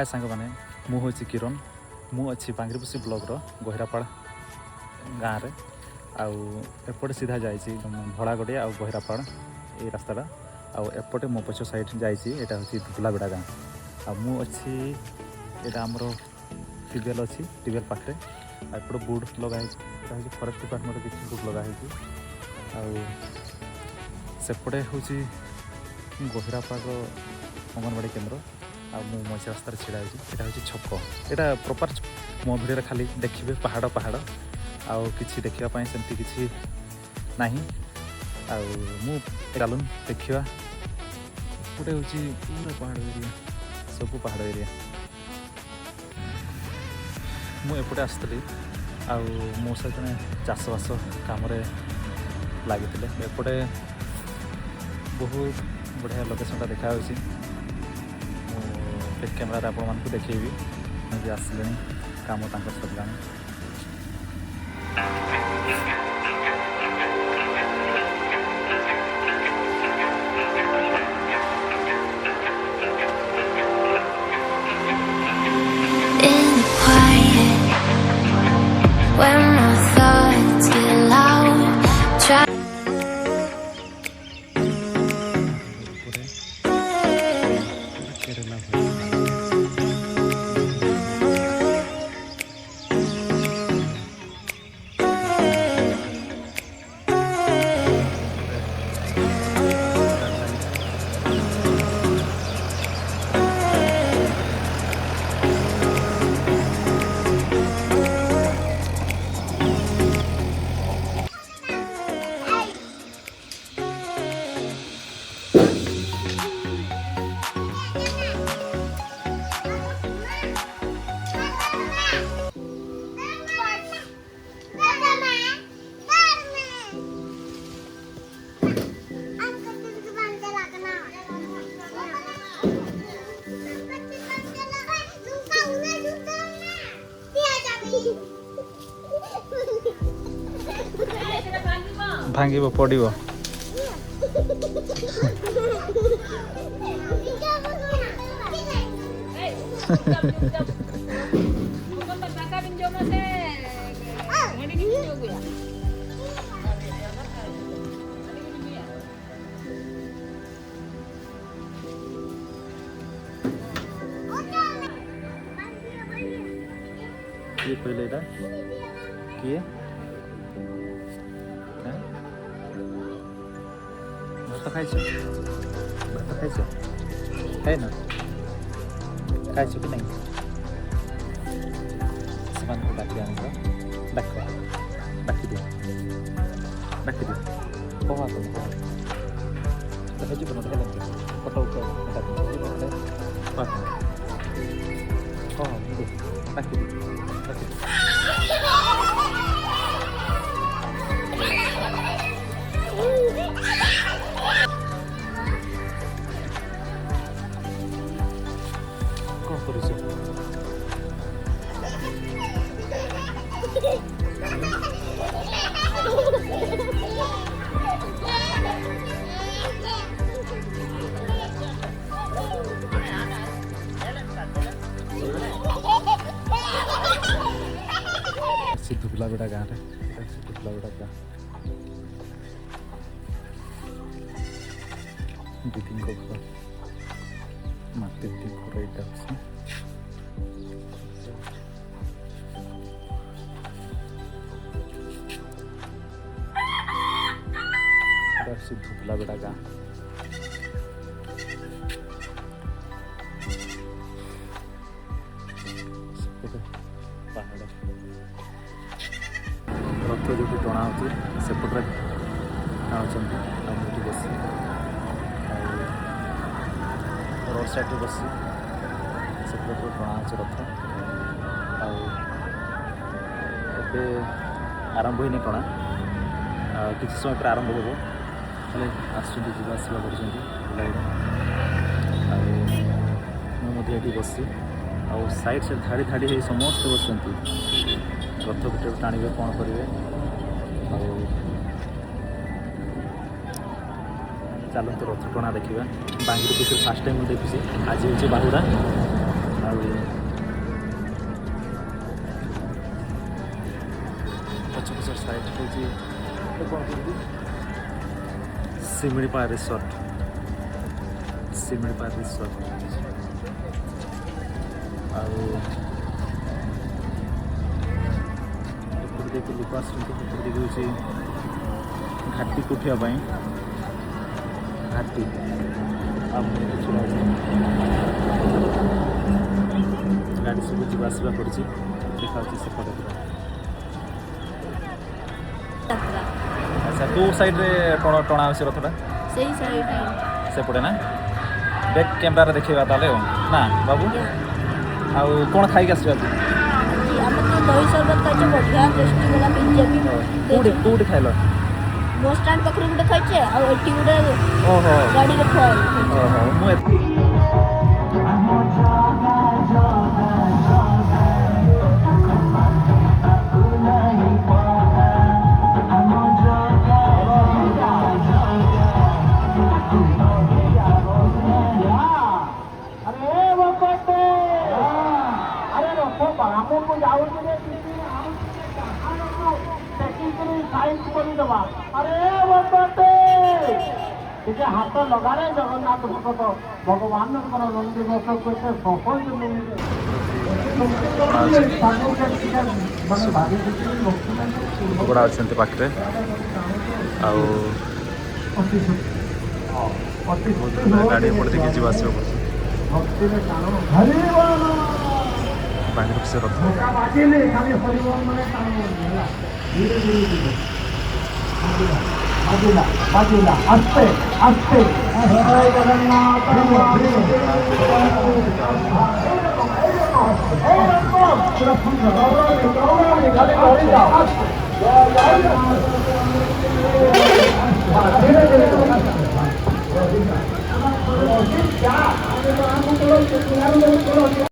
हाय सांग मैंने मुझे किरण मु अच्छी बांगीरपोशी ब्लॉक गहिरापाड़ गाँव में आउपटे सीधा जाइए भड़ागड़ी आ गहिरापाड़ ये रास्ताटा आउपटे मो पछ साइड जाइए धुलाबेड़ा गाँ आमु अच्छी यहाँ आमर ट्यूबवेल अच्छी ट्यूबवेल पाखे आउपटे बोर्ड लगाई फरेस्ट डिपार्टमेंट किसी बोर्ड लगाई सेपटे हूँ गहिरापाड़ अंगनवाड़ी केन्द्र मझी रास्तार छिड़ा यहाँ हूँ छक यहाँ प्रॉपर मो भिडियो खाली देखिए पहाड़ पहाड़ आउ कि देखापी सेमती किसी ना चलून देखा गोटे हूँ पूरा पहाड़ एरिया सब पहाड़ एरिया मुझे आसती मो सहित चाषबास कम लगी एपटे बहुत बढ़िया लोकेशन देखा कैमेरा आपण मानक देखी मुझे आसिले कम सरला भांग पड़ो किए कहले किए भात खाई भात खाई है ना खाई कि नहीं से डाक डाक डाक दियो डाक दियो कह तुम कह जीवन फटो डाक धुलाबेड़ा गाँव धुलाबेड़ा गाँ दीदी घर मत दीदी घर यहाँ धुलाबेड़ा गाँ पहाड़ रथ जो टणा होपटे टाणुंट बस रोड साइड बस सेपटे टणा रथ आए आरंभ ही टणा किसी समय पर आरंभ हो आसवा कर बस साइड से धाड़ी धाड़ी समस्त बस रथ भीतर टाणवे कौन करेंगे चलते रथ टणा देखा बांगीरपोशी फास्ट टाइम देखी आज हूँ बाहुड़ा पछ साइड हूँ शिमिलीपाल रिसोर्ट देखिए लोक आसुँचे घाटी को उठापी घाटी गाड़ी सब जावासवा कर देखा सेपटे अच्छा को साइड रे टणा अच्छे रथटा सेपटे ना बैक कैमरा देखा ताले ना बाबू आउ कौन खाई आस दही शरबत खाइचे बढ़िया टेस्टी वाला बीजेपी कोड खाइल बस स्टैंड पाखरे गुटे खाइचे आ एठी गुटे ओहो गाड़ी रे खाइ ओहो मु हाथ लगाने जगन्नाथ भक्त भगवान नंदिघोष कैसे सफल बड़ा अच्छा पाखे गाड़ी पड़े देखिए जी आस बांग्री से रथ बाजूला आस्ते आस्ते जगन्नाथ धीरे